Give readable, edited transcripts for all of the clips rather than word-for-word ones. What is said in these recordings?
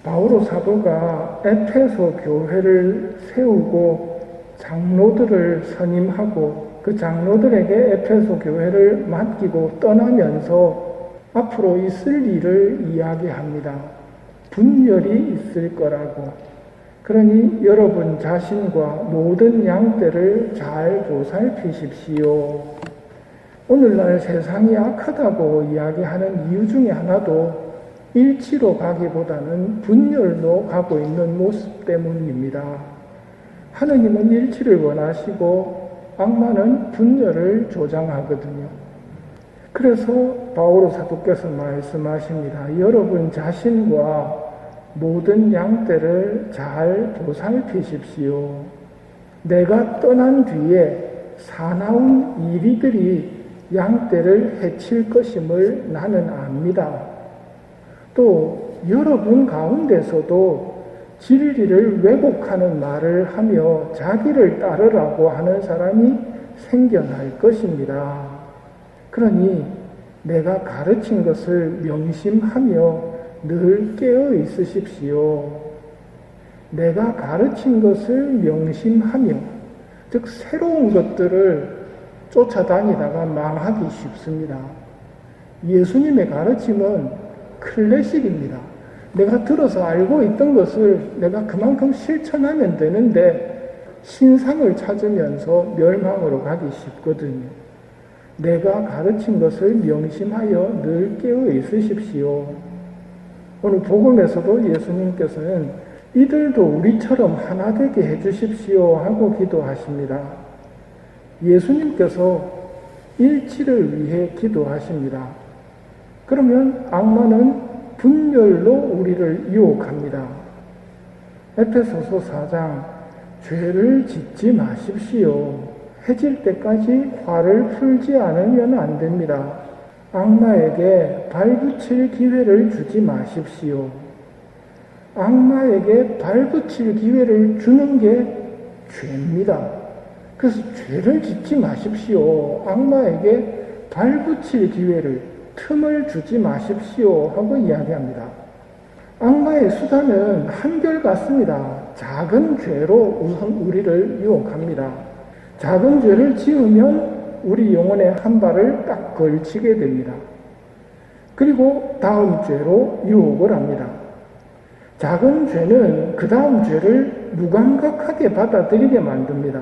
바오로 사도가 에페소 교회를 세우고 장로들을 선임하고 그 장로들에게 에페소 교회를 맡기고 떠나면서 앞으로 있을 일을 이야기합니다. 분열이 있을 거라고. 그러니 여러분 자신과 모든 양떼를 잘 보살피십시오. 오늘날 세상이 악하다고 이야기하는 이유 중에 하나도 일치로 가기보다는 분열로 가고 있는 모습 때문입니다. 하느님은 일치를 원하시고 악마는 분열을 조장하거든요. 그래서 바오로 사도께서 말씀하십니다. 여러분 자신과 모든 양떼를 잘 보살피십시오. 내가 떠난 뒤에 사나운 이리들이 양떼를 해칠 것임을 나는 압니다. 또 여러분 가운데서도 진리를 왜곡하는 말을 하며 자기를 따르라고 하는 사람이 생겨날 것입니다. 그러니 내가 가르친 것을 명심하며 늘 깨어 있으십시오. 내가 가르친 것을 명심하며, 즉 새로운 것들을 쫓아다니다가 망하기 쉽습니다. 예수님의 가르침은 클래식입니다. 내가 들어서 알고 있던 것을 내가 그만큼 실천하면 되는데 신상을 찾으면서 멸망으로 가기 쉽거든요. 내가 가르친 것을 명심하여 늘 깨어 있으십시오. 오늘 복음에서도 예수님께서는 이들도 우리처럼 하나 되게 해주십시오 하고 기도하십니다. 예수님께서 일치를 위해 기도하십니다. 그러면 악마는 분열로 우리를 유혹합니다. 에페소서 4장 죄를 짓지 마십시오. 해질 때까지 화를 풀지 않으면 안 됩니다. 악마에게 발붙일 기회를 주지 마십시오. 악마에게 발붙일 기회를 주는 게 죄입니다. 그래서 죄를 짓지 마십시오. 악마에게 발붙일 기회를, 틈을 주지 마십시오 하고 이야기합니다. 악마의 수단은 한결같습니다. 작은 죄로 우선 우리를 유혹합니다. 작은 죄를 지으면 우리 영혼의 한 발을 딱 걸치게 됩니다. 그리고 다음 죄로 유혹을 합니다. 작은 죄는 그 다음 죄를 무감각하게 받아들이게 만듭니다.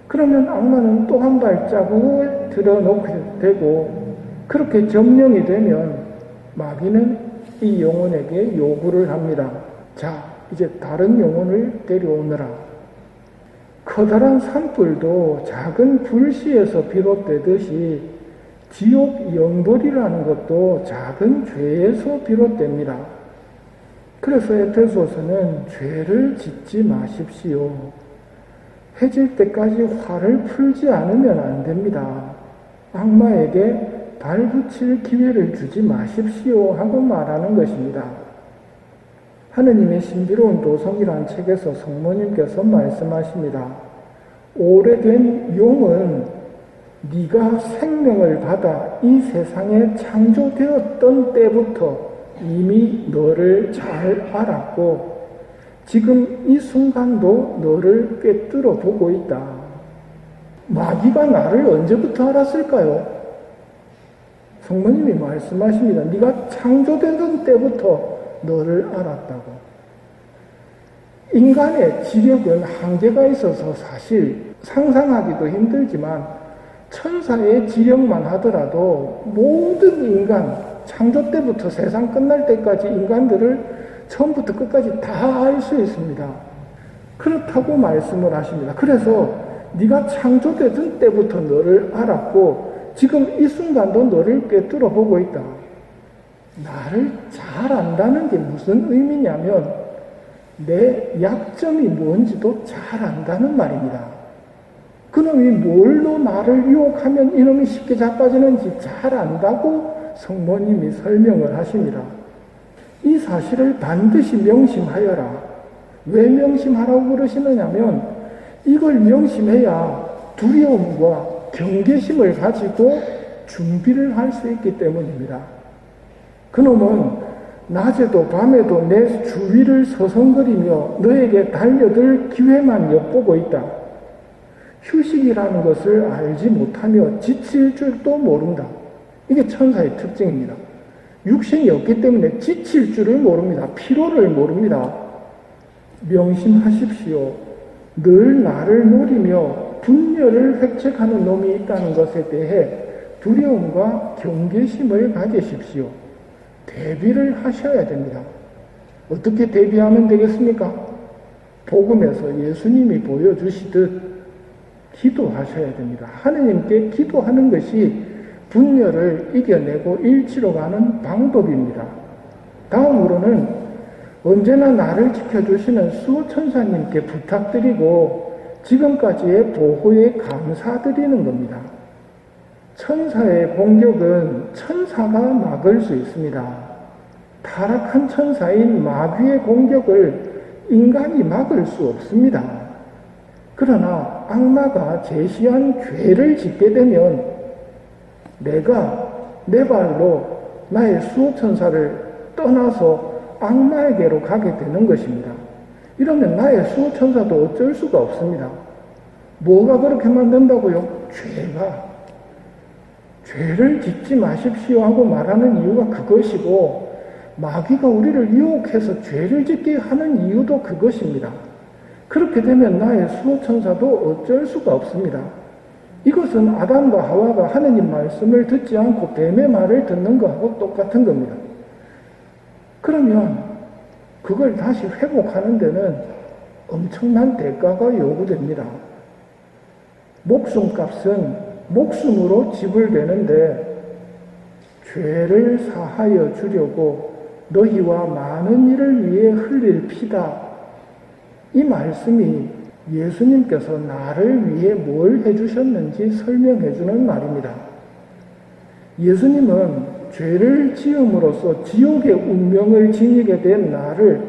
그러면 악마는 또 한 발자국을 들어놓게 되고, 그렇게 점령이 되면 마귀는 이 영혼에게 요구를 합니다. 자, 이제 다른 영혼을 데려오너라. 커다란 산불도 작은 불씨에서 비롯되듯이 지옥 영벌이라는 것도 작은 죄에서 비롯됩니다. 그래서 에페소서는 죄를 짓지 마십시오. 해질 때까지 화를 풀지 않으면 안 됩니다. 악마에게 발붙일 기회를 주지 마십시오 하고 말하는 것입니다. 하느님의 신비로운 도성이라는 책에서 성모님께서 말씀하십니다. 오래된 용은 네가 생명을 받아 이 세상에 창조되었던 때부터 이미 너를 잘 알았고 지금 이 순간도 너를 꿰뚫어 보고 있다. 마귀가 나를 언제부터 알았을까요? 성모님이 말씀하십니다. 네가 창조되던 때부터 너를 알았다고. 인간의 지력은 한계가 있어서 사실 상상하기도 힘들지만 천사의 지력만 하더라도 모든 인간, 창조 때부터 세상 끝날 때까지 인간들을 처음부터 끝까지 다 알 수 있습니다. 그렇다고 말씀을 하십니다. 그래서 네가 창조되던 때부터 너를 알았고 지금 이 순간도 너를 꿰뚫어 보고 있다. 나를 잘 안다는 게 무슨 의미냐면 내 약점이 뭔지도 잘 안다는 말입니다. 그놈이 뭘로 나를 유혹하면 이놈이 쉽게 자빠지는지 잘 안다고 성모님이 설명을 하십니다. 이 사실을 반드시 명심하여라. 왜 명심하라고 그러시느냐면 이걸 명심해야 두려움과 경계심을 가지고 준비를 할 수 있기 때문입니다. 그놈은 낮에도 밤에도 내 주위를 서성거리며 너에게 달려들 기회만 엿보고 있다. 휴식이라는 것을 알지 못하며 지칠 줄도 모른다. 이게 천사의 특징입니다. 육신이 없기 때문에 지칠 줄을 모릅니다. 피로를 모릅니다. 명심하십시오. 늘 나를 노리며 분열을 획책하는 놈이 있다는 것에 대해 두려움과 경계심을 가지십시오. 대비를 하셔야 됩니다. 어떻게 대비하면 되겠습니까? 복음에서 예수님이 보여주시듯 기도하셔야 됩니다. 하느님께 기도하는 것이 분열을 이겨내고 일치로 가는 방법입니다. 다음으로는 언제나 나를 지켜주시는 수호천사님께 부탁드리고 지금까지의 보호에 감사드리는 겁니다. 천사의 공격은 천사가 막을 수 있습니다. 타락한 천사인 마귀의 공격을 인간이 막을 수 없습니다. 그러나 악마가 제시한 죄를 짓게 되면 내가 내 발로 나의 수호천사를 떠나서 악마에게로 가게 되는 것입니다. 이러면 나의 수호천사도 어쩔 수가 없습니다. 뭐가 그렇게 만든다고요? 죄를 짓지 마십시오 하고 말하는 이유가 그것이고, 마귀가 우리를 유혹해서 죄를 짓게 하는 이유도 그것입니다. 그렇게 되면 나의 수호천사도 어쩔 수가 없습니다. 이것은 아담과 하와가 하느님 말씀을 듣지 않고 뱀의 말을 듣는 것하고 똑같은 겁니다. 그러면 그걸 다시 회복하는 데는 엄청난 대가가 요구됩니다. 목숨값은 목숨으로 지불되는데 죄를 사하여 주려고 너희와 많은 이를 위해 흘릴 피다. 이 말씀이 예수님께서 나를 위해 뭘 해주셨는지 설명해 주는 말입니다. 예수님은 죄를 지음으로써 지옥의 운명을 지니게 된 나를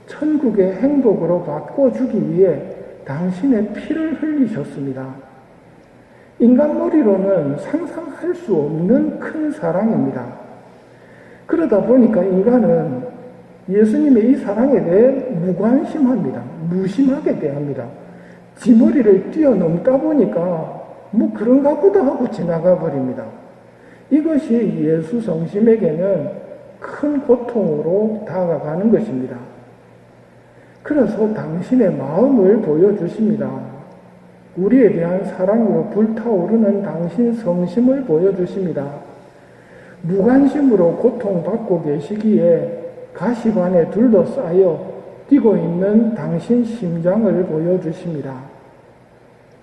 천국의 행복으로 바꿔주기 위해 당신의 피를 흘리셨습니다. 인간 머리로는 상상할 수 없는 큰 사랑입니다. 그러다 보니까 인간은 예수님의 이 사랑에 대해 무관심합니다. 무심하게 대합니다. 지 머리를 뛰어넘다 보니까 뭐 그런가 보다 하고 지나가 버립니다. 이것이 예수 성심에게는 큰 고통으로 다가가는 것입니다. 그래서 당신의 마음을 보여주십니다. 우리에 대한 사랑으로 불타오르는 당신 성심을 보여주십니다. 무관심으로 고통받고 계시기에 가시관에 둘러싸여 뛰고 있는 당신 심장을 보여주십니다.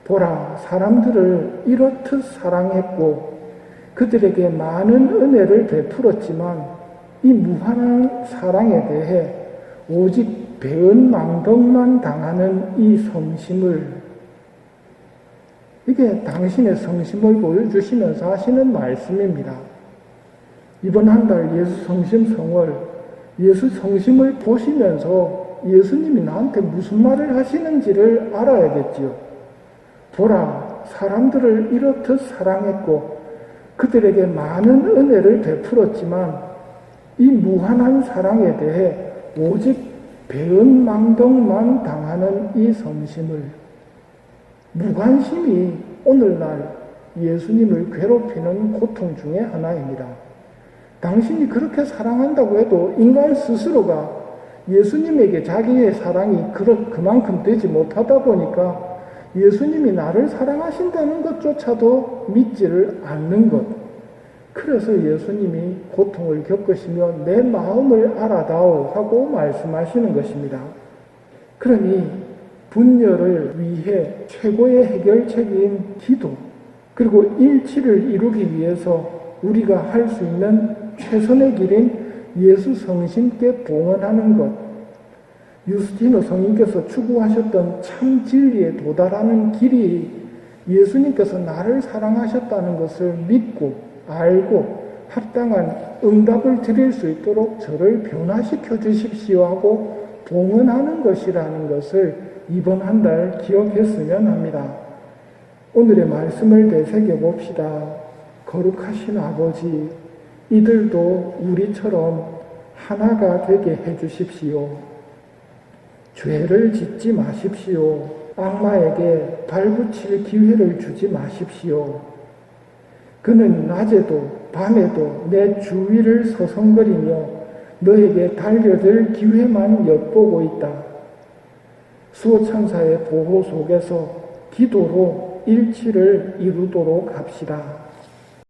보라, 사람들을 이렇듯 사랑했고 그들에게 많은 은혜를 베풀었지만 이 무한한 사랑에 대해 오직 배은망덕만 당하는 이 성심을, 이게 당신의 성심을 보여주시면서 하시는 말씀입니다. 이번 한 달 예수 성심 성월, 예수 성심을 보시면서 예수님이 나한테 무슨 말을 하시는지를 알아야겠지요. 보라, 사람들을 이렇듯 사랑했고 그들에게 많은 은혜를 베풀었지만 이 무한한 사랑에 대해 오직 배은망덕만 당하는 이 성심을, 무관심이 오늘날 예수님을 괴롭히는 고통 중에 하나입니다. 당신이 그렇게 사랑한다고 해도 인간 스스로가 예수님에게 자기의 사랑이 그만큼 되지 못하다 보니까 예수님이 나를 사랑하신다는 것조차도 믿지를 않는 것. 그래서 예수님이 고통을 겪으시며 내 마음을 알아다오 하고 말씀하시는 것입니다. 그러니 분열을 위해 최고의 해결책인 기도, 그리고 일치를 이루기 위해서 우리가 할 수 있는 최선의 길인 예수 성심께 봉헌하는 것, 유스티노 성인께서 추구하셨던 참 진리에 도달하는 길이 예수님께서 나를 사랑하셨다는 것을 믿고 알고 합당한 응답을 드릴 수 있도록 저를 변화시켜 주십시오 하고 봉헌하는 것이라는 것을 이번 한 달 기억했으면 합니다. 오늘의 말씀을 되새겨 봅시다. 거룩하신 아버지, 이들도 우리처럼 하나가 되게 해주십시오. 죄를 짓지 마십시오. 악마에게 발붙일 기회를 주지 마십시오. 그는 낮에도 밤에도 내 주위를 서성거리며 너에게 달려들 기회만 엿보고 있다. 수호천사의 보호 속에서 기도로 일치를 이루도록 합시다.